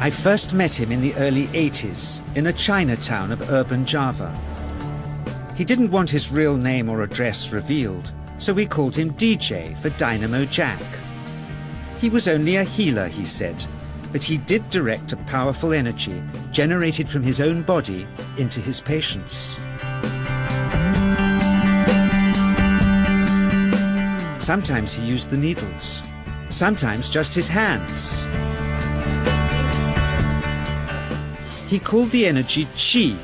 I first met him in the early 80s in a Chinatown of urban Java. He didn't want his real name or address revealed, so we called him DJ for Dynamo Jack. He was only a healer, he said, but he did direct a powerful energy generated from his own body into his patients. Sometimes he used the needles, sometimes just his hands. He called the energy Qi,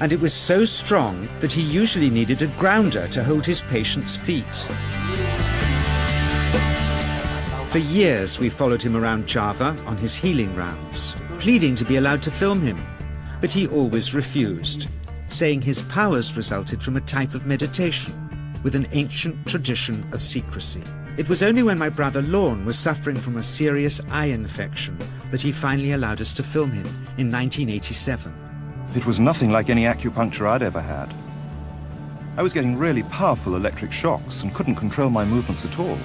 and it was so strong that he usually needed a grounder to hold his patients' feet. For years we followed him around Java on his healing rounds, pleading to be allowed to film him, but he always refused, saying his powers resulted from a type of meditation with an ancient tradition of secrecy. It was only when my brother Lorne was suffering from a serious eye infection that he finally allowed us to film him in 1987. It was nothing like any acupuncture I'd ever had. I was getting really powerful electric shocks and couldn't control my movements at all.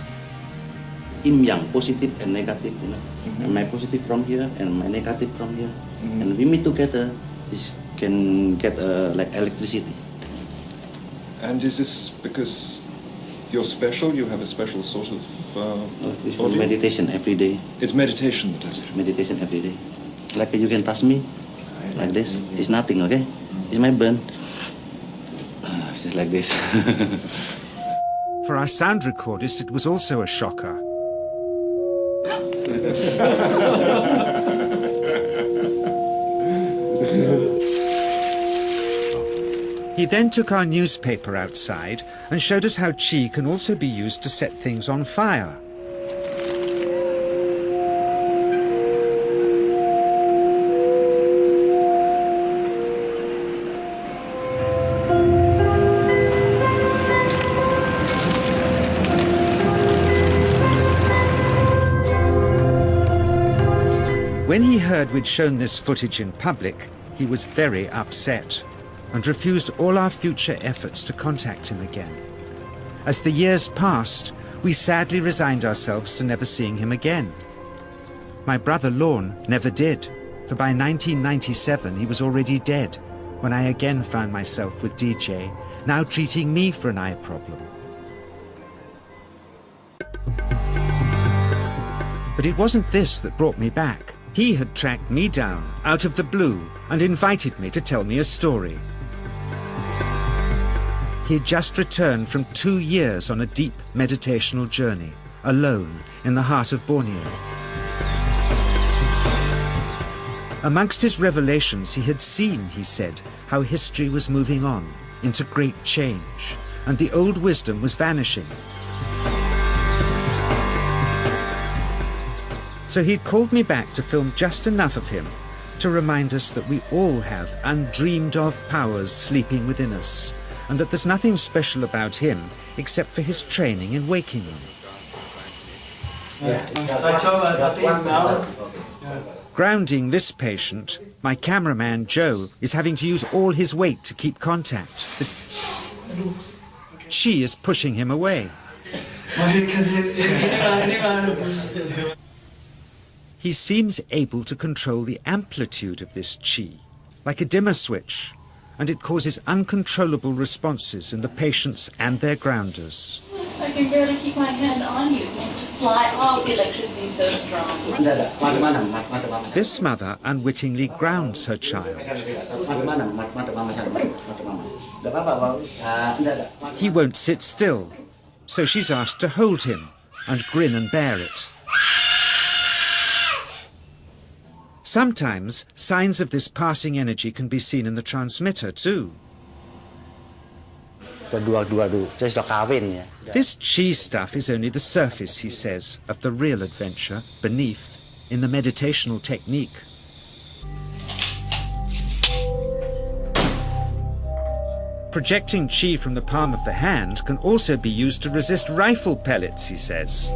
Yin yang, positive and negative, you know. And my positive from here and my negative from here. And we meet together, this can get like electricity. And is this because you're special? You have a special sort of it's meditation every day. It's meditation that does it? Meditation every day. Like you can touch me, like this. It's nothing, okay? It's my burn. Just like this. For our sound recordist, it was also a shocker. He then took our newspaper outside and showed us how Qi can also be used to set things on fire. When he heard we'd shown this footage in public, he was very upset and refused all our future efforts to contact him again. As the years passed, we sadly resigned ourselves to never seeing him again. My brother Lorne never did, for by 1997 he was already dead, when I again found myself with DJ, now treating me for an eye problem. But it wasn't this that brought me back. He had tracked me down out of the blue and invited me to tell me a story. He had just returned from 2 years on a deep meditational journey, alone in the heart of Borneo. Amongst his revelations, he had seen, he said, how history was moving on into great change, and the old wisdom was vanishing. So he'd called me back to film just enough of him to remind us that we all have undreamed of powers sleeping within us, and that there's nothing special about him except for his training in waking them. Grounding this patient, my cameraman Joe is having to use all his weight to keep contact. But Qi is pushing him away. He seems able to control the amplitude of this Qi, like a dimmer switch, and it causes uncontrollable responses in the patients and their grounders. I can barely keep my hand on you. It wants to fly off. The electricity is so strong. This mother unwittingly grounds her child. He won't sit still, so she's asked to hold him and grin and bear it. Sometimes signs of this passing energy can be seen in the transmitter too. This Qi stuff is only the surface, he says, of the real adventure beneath, in the meditational technique. Projecting Qi from the palm of the hand can also be used to resist rifle pellets, he says.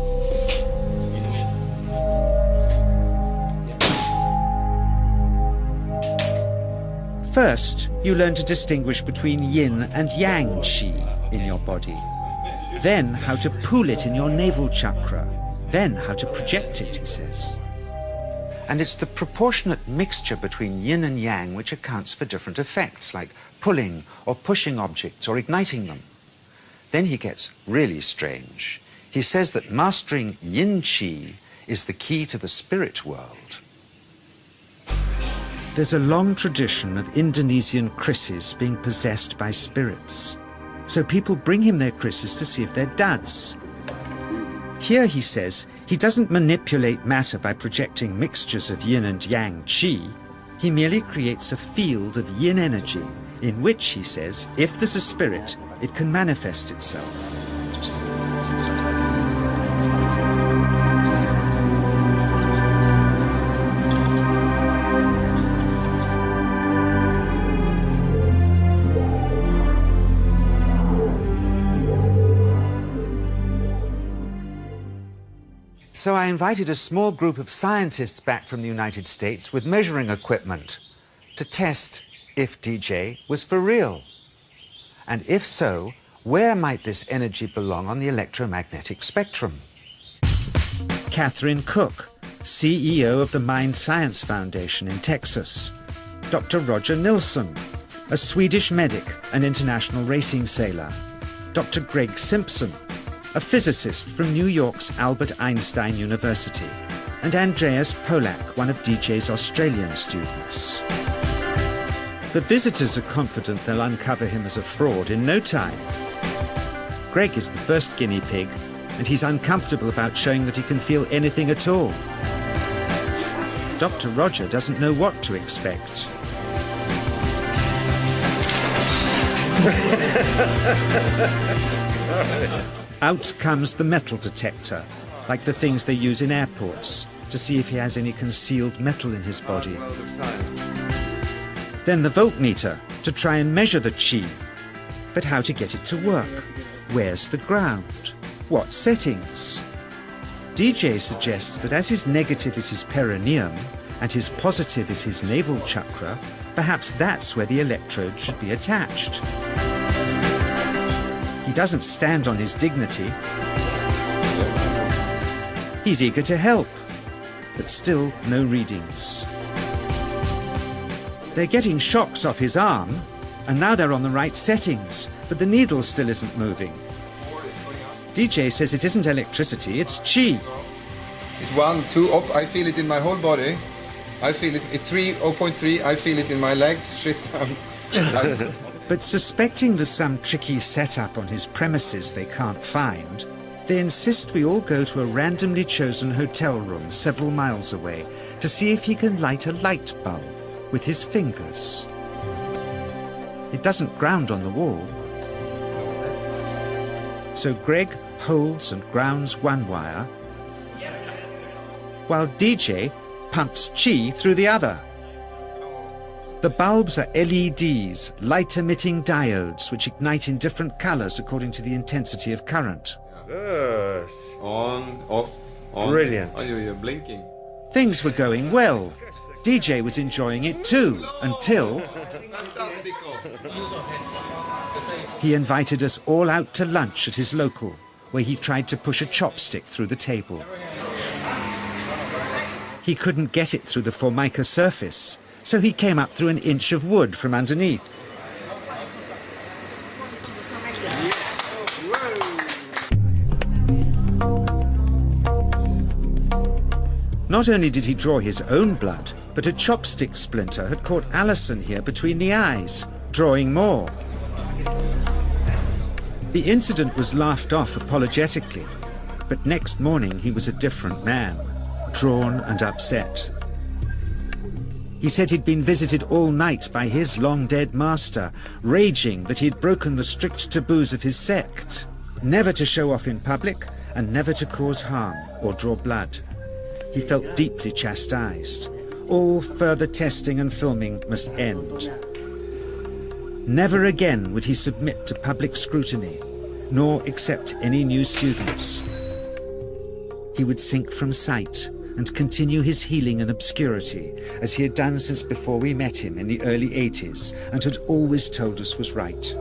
First, you learn to distinguish between yin and yang Qi in your body. Then how to pool it in your navel chakra. Then how to project it, he says. And it's the proportionate mixture between yin and yang which accounts for different effects, like pulling or pushing objects or igniting them. Then he gets really strange. He says that mastering yin qi is the key to the spirit world. There's a long tradition of Indonesian krisis being possessed by spirits. So people bring him their krisis to see if they're duds. Here, he says, he doesn't manipulate matter by projecting mixtures of yin and yang qi. He merely creates a field of yin energy in which, he says, if there's a spirit, it can manifest itself. So I invited a small group of scientists back from the United States with measuring equipment to test if DJ was for real. And if so, where might this energy belong on the electromagnetic spectrum? Catherine Cook, CEO of the Mind Science Foundation in Texas. Dr. Roger Nilsson, a Swedish medic and international racing sailor. Dr. Greg Simpson, a physicist from New York's Albert Einstein University, and Andreas Polak, one of DJ's Australian students. The visitors are confident they'll uncover him as a fraud in no time. Greg is the first guinea pig, and he's uncomfortable about showing that he can feel anything at all. Dr. Roger doesn't know what to expect. Out comes the metal detector, like the things they use in airports, to see if he has any concealed metal in his body. Then the voltmeter, to try and measure the qi. But how to get it to work? Where's the ground? What settings? DJ suggests that as his negative is his perineum, and his positive is his navel chakra, perhaps that's where the electrode should be attached. He doesn't stand on his dignity. He's eager to help, but still no readings. They're getting shocks off his arm, and now they're on the right settings, but the needle still isn't moving. DJ says it isn't electricity, it's qi. It's 1, 2, up, I feel it in my whole body. I feel it at 3, 0.3, I feel it in my legs. Shit, But suspecting there's some tricky setup on his premises they can't find, they insist we all go to a randomly chosen hotel room several miles away to see if he can light a light bulb with his fingers. It doesn't ground on the wall. So Greg holds and grounds one wire, while DJ pumps qi through the other. The bulbs are LEDs, light-emitting diodes, which ignite in different colors according to the intensity of current. Yes. On, off, on. Brilliant. Oh, you're blinking. Things were going well. DJ was enjoying it too, until he invited us all out to lunch at his local, where he tried to push a chopstick through the table. He couldn't get it through the Formica surface, so he came up through an inch of wood from underneath. Not only did he draw his own blood, but a chopstick splinter had caught Alison here between the eyes, drawing more. The incident was laughed off apologetically, but next morning he was a different man, drawn and upset. He said he'd been visited all night by his long-dead master, raging that he'd broken the strict taboos of his sect, never to show off in public and never to cause harm or draw blood. He felt deeply chastised. All further testing and filming must end. Never again would he submit to public scrutiny, nor accept any new students. He would sink from sight and continue his healing in obscurity, as he had done since before we met him in the early 80s and had always told us was right.